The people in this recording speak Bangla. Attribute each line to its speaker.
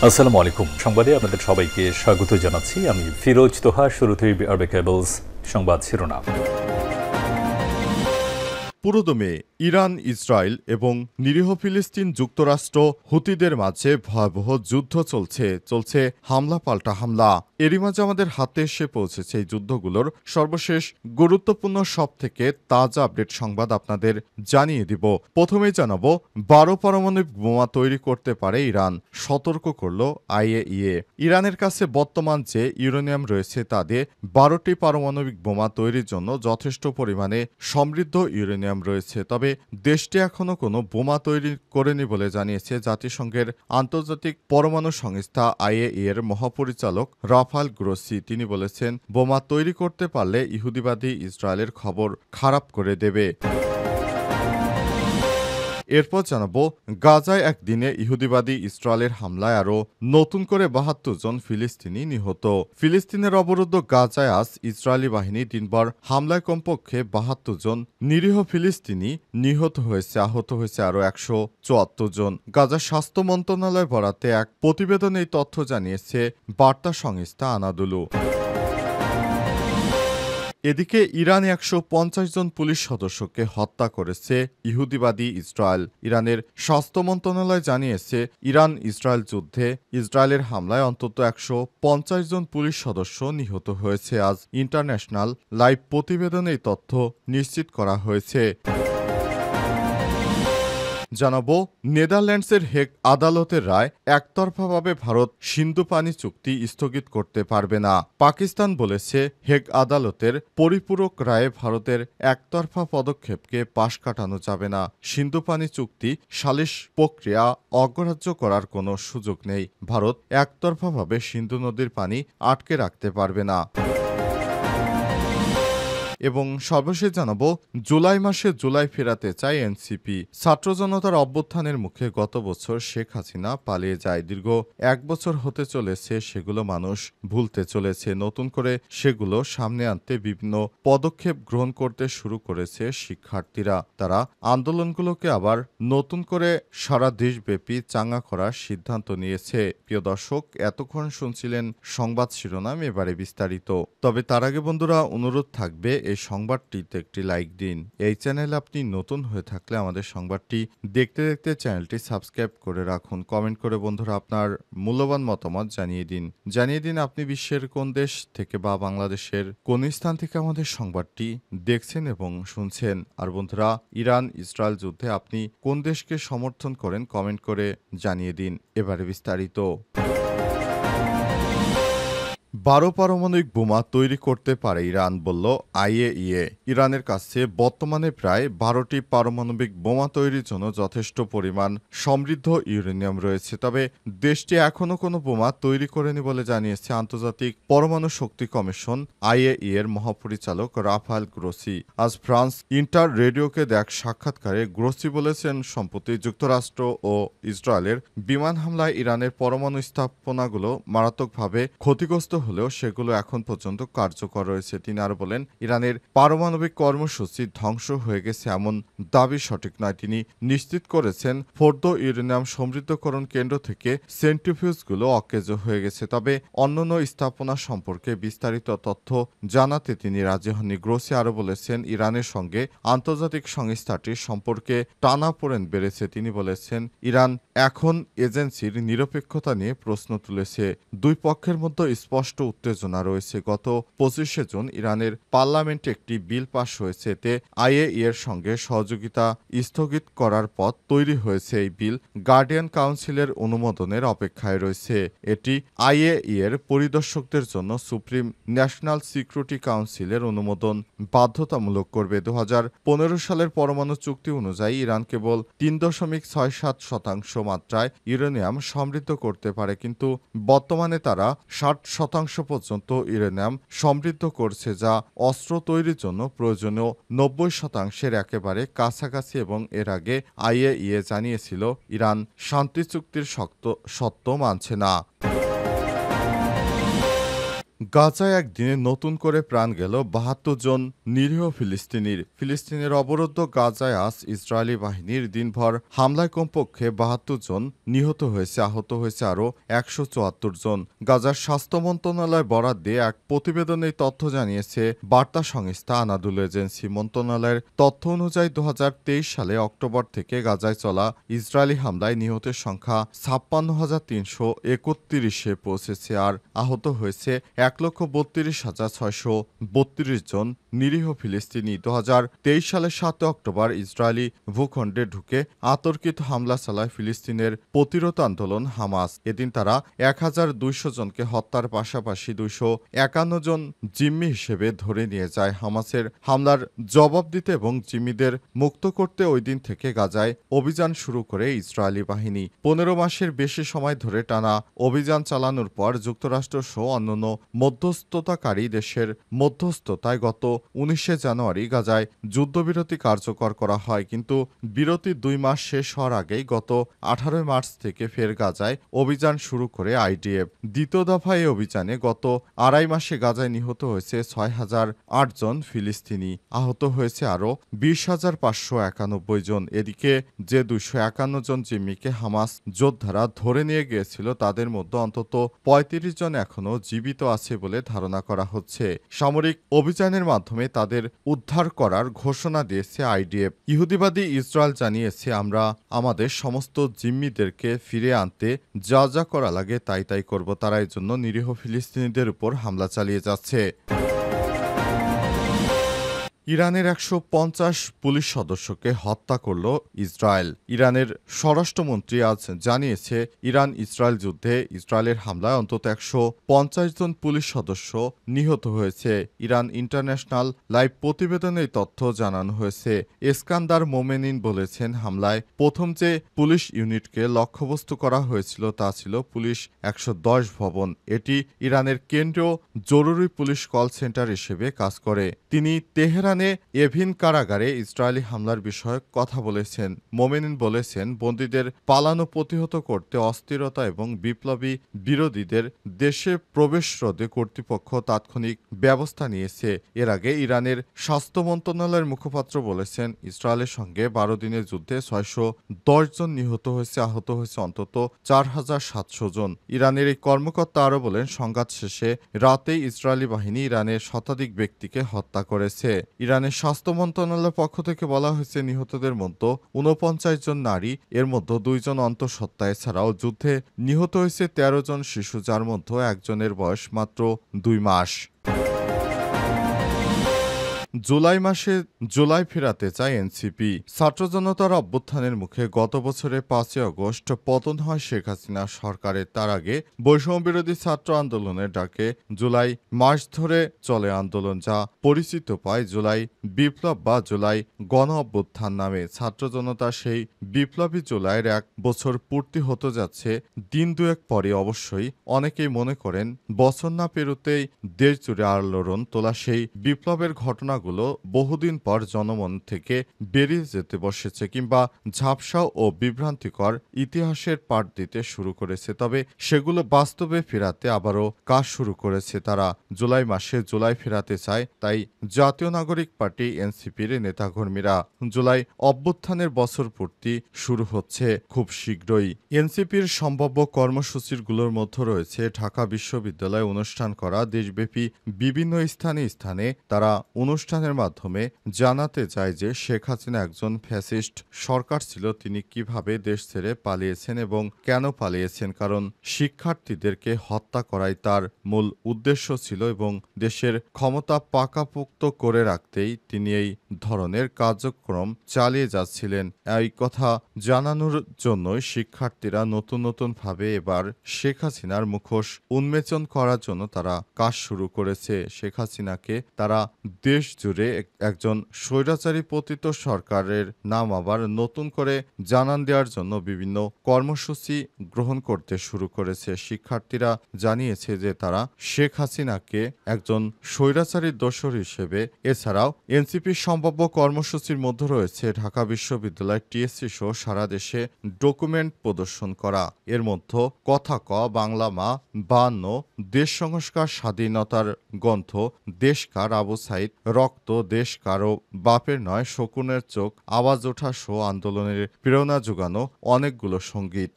Speaker 1: আসসালামু আলাইকুম। সংবাদে আপনাদের সবাইকে স্বাগত জানাচ্ছি। আমি ফিরোজ তোহা। শুরুতেই আরবে কেবলস সংবাদ শিরোনাম।
Speaker 2: পুরোদমে ইরান, ইসরায়েল এবং নিরীহ ফিলিস্তিন যুক্তরাষ্ট্র হুতিদের মাঝে ভয়াবহ যুদ্ধ চলছে হামলা পাল্টা হামলা। এরই মাঝে আমাদের হাতে এসে পৌঁছেছে এই যুদ্ধগুলোর সর্বশেষ গুরুত্বপূর্ণ সবথেকে তাজা আপডেট সংবাদ আপনাদের জানিয়ে দিব। প্রথমেই জানাবো 12 পারমাণবিক বোমা তৈরি করতে পারে ইরান, সতর্ক করল আইএইএ। ইরানের কাছে বর্তমান যে ইউরেনিয়াম রয়েছে তা দিয়ে 12টি পারমাণবিক বোমা তৈরির জন্য যথেষ্ট পরিমাণে সমৃদ্ধ ইউরেনিয়াম রয়েছে। তবে দেশটি এখনো কোনো বোমা তৈরি করেনি বলে জানিয়েছে জাতিসংঘের আন্তর্জাতিক পরমাণু সংস্থা আইএইএ এর মহাপরিচালক রাফাল গ্রোসি। তিনি বলেছেন, বোমা তৈরি করতে পারলে ইহুদিবাদী ইসরায়েলের খবর খারাপ করে দেবে। এরপর জানাবো, গাজায় একদিনে ইহুদিবাদী ইসরায়েলের হামলায় আরও নতুন করে 72 জন ফিলিস্তিনি নিহত। ফিলিস্তিনের অবরুদ্ধ গাজায় আজ ইসরায়েলি বাহিনী দিনভর হামলায় কমপক্ষে 72 জন নিরীহ ফিলিস্তিনি নিহত হয়েছে, আহত হয়েছে আরও 174 জন। গাজার স্বাস্থ্য মন্ত্রণালয় বরাতে এক প্রতিবেদনে এই তথ্য জানিয়েছে বার্তা সংস্থা আনাদুলু। এদিকে ইরান 150 জন পুলিশ সদস্যকে হত্যা করেছে ইহুদিবাদী ইসরায়েল। ইরানের স্বাস্থ্য মন্ত্রণালয় জানিয়েছে, ইরান ইসরায়েল যুদ্ধে ইসরায়েলের হামলায় অন্তত 150 জন পুলিশ সদস্য নিহত হয়েছে। আজ ইন্টারন্যাশনাল লাইভ প্রতিবেদনে এই তথ্য নিশ্চিত করা হয়েছে। জানাবো, নেদারল্যান্ডসের হেগ আদালতের রায়, একতরফাভাবে ভারত সিন্ধু পানি চুক্তি স্থগিত করতে পারবে না। পাকিস্তান বলেছে, হেগ আদালতের পরিপূরক রায়ে ভারতের একতরফা পদক্ষেপকে পাশ কাটানো যাবে না। সিন্ধু পানি চুক্তি সালিশ প্রক্রিয়া অগ্রাহ্য করার কোনো সুযোগ নেই। ভারত একতরফাভাবে সিন্ধু নদীর পানি আটকে রাখতে পারবে না। এবং সর্বশেষ জানাবো, জুলাই মাসে জুলাই ফেরাতে চায় এনসিপি। ছাত্র জনতার অভ্যুত্থানের মুখে গত বছর শেখ হাসিনা পালিয়ে যায়। দীর্ঘ 1 বছর হতে চলেছে, সেগুলো মানুষ ভুলতে চলেছে। নতুন করে সেগুলো সামনে আনতে বিভিন্ন পদক্ষেপ গ্রহণ করতে শুরু করেছে শিক্ষার্থীরা। তারা আন্দোলনগুলোকে আবার নতুন করে সারা দেশব্যাপী চাঙ্গা করার সিদ্ধান্ত নিয়েছে। প্রিয় দর্শক, এতক্ষণ শুনছিলেন সংবাদ শিরোনাম, এবারে বিস্তারিত। তবে তার আগে বন্ধুরা, অনুরোধ থাকবে এই সংবাদটিতে একটি লাইক দিন। এই চ্যানেলে আপনি নতুন হয়ে থাকলে আমাদের সংবাদটি দেখতে দেখতে চ্যানেলটি সাবস্ক্রাইব করে রাখুন। কমেন্ট করে বন্ধুরা আপনার মূল্যবান মতামত জানিয়ে দিন আপনি বিশ্বের কোন দেশ থেকে বা বাংলাদেশের কোন স্থান থেকে আমাদের সংবাদটি দেখছেন এবং শুনছেন। আর বন্ধুরা, ইরান ইসরায়েল যুদ্ধে আপনি কোন দেশকে সমর্থন করেন কমেন্ট করে জানিয়ে দিন। এবারে বিস্তারিত। 12 পারমাণবিক বোমা তৈরি করতে পারে ইরান, বলল আইএইএ। ইরানের কাছে বর্তমানে প্রায় 12টি পারমাণবিক বোমা তৈরির জন্য যথেষ্ট পরিমাণ সমৃদ্ধ ইউরেনিয়াম রয়েছে। তবে দেশটি এখনও কোনো বোমা তৈরি করেনি বলে জানিয়েছে আন্তর্জাতিক পরমাণু শক্তি কমিশন আইএইএ এর মহাপরিচালক রাফাল গ্রোসি। আজ ফ্রান্স ইন্টার রেডিওকে দেখ সাক্ষাৎকারে গ্রোসি বলেছেন, সম্প্রতি যুক্তরাষ্ট্র ও ইসরায়েলের বিমান হামলায় ইরানের পরমাণু স্থাপনাগুলো মারাত্মকভাবে ক্ষতিগ্রস্ত হলেও সেগুলো এখন পর্যন্ত কার্যকর রয়েছে। তিনি আরো বলেন, ইরানের পারমাণবিক কর্মসূচি ধ্বংস হয়ে গেছে এমন দাবি সঠিক নয়। তিনি নিশ্চিত করেছেন, ফোর্দো ইউরেনিয়াম সমৃদ্ধকরণ কেন্দ্র থেকে সেন্ট্রিফিউজগুলো অকেজ হয়ে গেছে। তবে অন্যান্য স্থাপনা সম্পর্কে বিস্তারিত তথ্য জানাতে তিনি রাজি হননি। গ্রোসি আরো বলেছেন, ইরানের সঙ্গে আন্তর্জাতিক সংস্থাটির সম্পর্কে টানাপোড়েন বেড়েছে। তিনি বলেছেন, ইরান এখন এজেন্সির নিরপেক্ষতা নিয়ে প্রশ্ন তুলেছে। দুই পক্ষের মধ্যে স্পষ্ট উত্তেজনা রয়েছে। গত 25শে জুন ইরানের পার্লামেন্টে একটি বিল পাশ হয়েছে। এতে আইএইএ এর সঙ্গে সহযোগিতা স্থগিত করার পথ তৈরি হয়েছে। এই বিল গার্ডিয়ান কাউন্সিলের অনুমোদনের অপেক্ষায় রয়েছে। এটি আইএইএ এর পরিদর্শকদের জন্য সুপ্রিম ন্যাশনাল সিকিউরিটি কাউন্সিলের অনুমোদন বাধ্যতামূলক করবে। 2015 সালের পরমাণু চুক্তি অনুযায়ী ইরান কেবল 3.67% মাত্রায় ইউরেনিয়াম সমৃদ্ধ করতে পারে, কিন্তু বর্তমানে তারা 60% পর্যন্ত ইউরেনিয়াম সমৃদ্ধ করছে, যা অস্ত্র তৈরির জন্য প্রয়োজনীয় 90%-এর একেবারে কাছাকাছি। এবং এর আগে আইএইএ জানিয়েছিল, ইরান শান্তি চুক্তির শর্ত মানছে না। গাজায় একদিনে নতুন করে প্রাণ গেল ৭২ জন নিরীহ ফিলিস্তিনের অবরুদ্ধ গাজায় আজ ইসরায়েলি বাহিনীর দিনভর হামলায় কমপক্ষে ৭২ জন নিহত হয়েছে, আহত হয়েছে আরও ১৭৪ জন। গাজার স্বাস্থ্য মন্ত্রণালয় বরাদ দিয়ে এক প্রতিবেদনে এই তথ্য জানিয়েছে বার্তা সংস্থা আনাদুল এজেন্সি। মন্ত্রণালয়ের তথ্য অনুযায়ী ২০২৩ সালে অক্টোবর থেকে গাজায় চলা ইসরায়েলি হামলায় নিহতের সংখ্যা ৫৬,৩৩১ পৌঁছেছে আর আহত হয়েছে ১,৩২,৬৩২ জন নিরীহ ফিলিস্তিনি। ২০২৩ সালের ৭ অক্টোবর ইসরায়েলি ভূখণ্ডে ঢুকে আতর্কিত হামলা চালায় ফিলিস্তিনের প্রতিরোধ আন্দোলন হামাস। এদিন তারা ১,২০০ জনকে হত্যার পাশাপাশি ২৫১ জন জিম্মি হিসেবে ধরে নিয়ে যায়। হামাসের হামলার জবাব দিতে এবং জিম্মিদের মুক্ত করতে ওই দিন থেকে গাজায় অভিযান শুরু করে ইসরায়েলি বাহিনী। ১৫ মাসের বেশি সময় ধরে টানা অভিযান চালানোর পর যুক্তরাষ্ট্র সহ অন্যান্য মধ্যস্থতাকারী দেশের মধ্যস্থতায় গত ১৯ জানুয়ারি গাজায় যুদ্ধবিরতি কার্যকর করা হয়, কিন্তু বিরতির ২ মাস শেষ হওয়ার আগেই গত ১৮ মার্চ থেকে ফের গাজায় অভিযান শুরু করে আইডিএফ। দ্বিতীয় দফা এই অভিযানে গত আড়াই মাসে গাজায় নিহত হয়েছে ৬,০০৮ জন ফিলিস্তিনি, আহত হয়েছে আরও ২০,৫৯১ জন। এদিকে যে ২৫১ জন জিম্মিকে হামাস যোদ্ধারা ধরে নিয়ে গিয়েছিল তাদের মধ্যে অন্তত ৩৫ জন এখনও জীবিত আছে বলে ধারণা করা হচ্ছে। সামরিক অভিযানের মাধ্যমে তাদের উদ্ধার করার ঘোষণা দিয়েছে আইডিএফ। ইহুদিবাদী ইসরায়েল জানিয়েছে, আমরা আমাদের সমস্ত জিম্মিদেরকে ফিরে আনতে যা যা করা লাগে তাই করব। তারা এর জন্য নিরীহ ফিলিস্তিনিদের উপর হামলা চালিয়ে যাচ্ছে। ইরানের ১৫০ পুলিশ সদস্যকে হত্যা করল ইসরায়েল। ইরানের স্বরাষ্ট্রমন্ত্রী আজ জানিয়েছে, ইরান ইসরায়েল যুদ্ধে ইসরায়েলের হামলায় অন্তত ১৫০ জন পুলিশ সদস্য নিহত হয়েছে। ইরান ইন্টারন্যাশনাল লাইভ প্রতিবেদনে এই তথ্য জানানো হয়েছে। এসকান্দার মোমেনিন বলেছেন, হামলায় প্রথম যে পুলিশ ইউনিটকে লক্ষ্যবস্তু করা হয়েছিল তা ছিল পুলিশ ১১০ ভবন। এটি ইরানের কেন্দ্রীয় জরুরি পুলিশ কল সেন্টার হিসেবে কাজ করে। তিনি তেহরান এভিন কারাগারে ইসরায়েলি হামলার বিষয়ে কথা বলেছেন। মোমেনিন বলেছেন, বন্দীদের পালানো প্রতিহত করতে অস্থিরতা এবং বিপ্লবী বিরোধীদের দেশে প্রবেশ রোধে কর্তৃপক্ষ তাৎক্ষণিক ব্যবস্থা নিয়েছে। এর আগে ইরানের স্বাস্থ্য মন্ত্রণালয়ের মুখপাত্র বলেছেন, ইসরায়েলের সঙ্গে ১২ দিনের যুদ্ধে ৬১০ জন নিহত হয়েছে, আহত হয়েছে অন্তত ৪,৭০০ জন। ইরানের এই কর্মকর্তা আরও বলেন, সংঘাত শেষে রাতেই ইসরায়েলি বাহিনী ইরানের শতাধিক ব্যক্তিকে হত্যা করেছে। ইরানের স্বাস্থ্য মন্ত্রণালয়ের পক্ষ থেকে বলা হয়েছে, নিহতদের মধ্যে ৪৯ জন নারী, এর মধ্যে ২ জন অন্তঃসত্ত্বা। এছাড়াও যুদ্ধে নিহত হয়েছে ১৩ জন শিশু, যার মধ্যে একজনের বয়স মাত্র ২ মাস। জুলাই ফেরাতে চায় এনসিপি। ছাত্র জনতার অভ্যুত্থানের মুখে গত বছরের ৫ই আগস্ট পতন হয় শেখ হাসিনা সরকারের। তার আগে বৈষম্যবিরোধী ছাত্র আন্দোলনের ডাকে জুলাই মাস ধরে চলে আন্দোলন, যা পরিচিত পায় জুলাই বিপ্লব বা জুলাই গণ অভ্যুত্থান নামে। ছাত্র জনতা সেই বিপ্লবী জুলাইয়ের ১ বছর পূর্তি হতে যাচ্ছে দিন দুয়েক পরে। অবশ্যই অনেকেই মনে করেন, বছর না পেরোতেই দেশজুড়ে আলোড়ন তোলা সেই বিপ্লবের ঘটনা বহুদিন পর জনমন থেকে বেরিয়ে যেতে বসেছে, কিংবা ঝাপসা ও বিভ্রান্তিকর ইতিহাসের পাঠ দিতে শুরু করেছে। তবে সেগুলো বাস্তবে ফেরাতে আবারও কাজ শুরু করেছে তারা। জুলাই মাসে জুলাই ফেরাতে চায় তাই জাতীয় নাগরিক পার্টি এনসিপির নেতাকর্মীরা। জুলাই অভ্যুত্থানের বছর পূর্তি শুরু হচ্ছে খুব শীঘ্রই। এনসিপির সম্ভাব্য কর্মসূচিগুলোর মধ্যে রয়েছে ঢাকা বিশ্ববিদ্যালয়ে অনুষ্ঠান করা, দেশব্যাপী বিভিন্ন স্থানে তারা অনুষ্ঠানের মাধ্যমে জানাতে চায় যে শেখ হাসিনা একজন ফ্যাসিস্ট সরকার ছিল, তিনি কিভাবে দেশ ছেড়ে পালিয়েছেন এবং কেন পালিয়েছেন, কারণ শিক্ষার্থীদেরকে হত্যা করাই তার মূল উদ্দেশ্য ছিল এবং দেশের ক্ষমতা পাকাপোক্ত করে রাখতেই তিনি এই ধরনের কার্যক্রম চালিয়ে যাচ্ছিলেন। এই কথা জানানোর জন্যই শিক্ষার্থীরা নতুনভাবে এবার শেখ হাসিনার মুখোশ উন্মোচন করার জন্য তারা কাজ শুরু করেছে। শেখ হাসিনাকে তারা দেশ জুড়ে একজন স্বৈরাচারী পতিত সরকারের নাম আবার নতুন করে জানান দেওয়ার জন্য বিভিন্ন কর্মসূচি গ্রহণ করতে শুরু করেছে। শিক্ষার্থীরা জানিয়েছে যে তারা শেখ হাসিনাকে একজন স্বৈরাচারী দোসর হিসেবে, এছাড়াও এনসিপির সম্ভাব্য কর্মসূচির মধ্যে রয়েছে ঢাকা বিশ্ববিদ্যালয় টিএসসি সহ সারা দেশে ডকুমেন্ট প্রদর্শন করা। এর মধ্যে কথা ক, বাংলা মা, 52, দেশ সংস্কার, স্বাধীনতার গ্রন্থ, দেশ কার, আবু সাইদ, রক্ত, দেশ কারো বাপের নয়, শকুনের চোখ, আওয়াজ ওঠা সহ আন্দোলনের প্রেরণা যোগানো অনেকগুলো সঙ্গীত।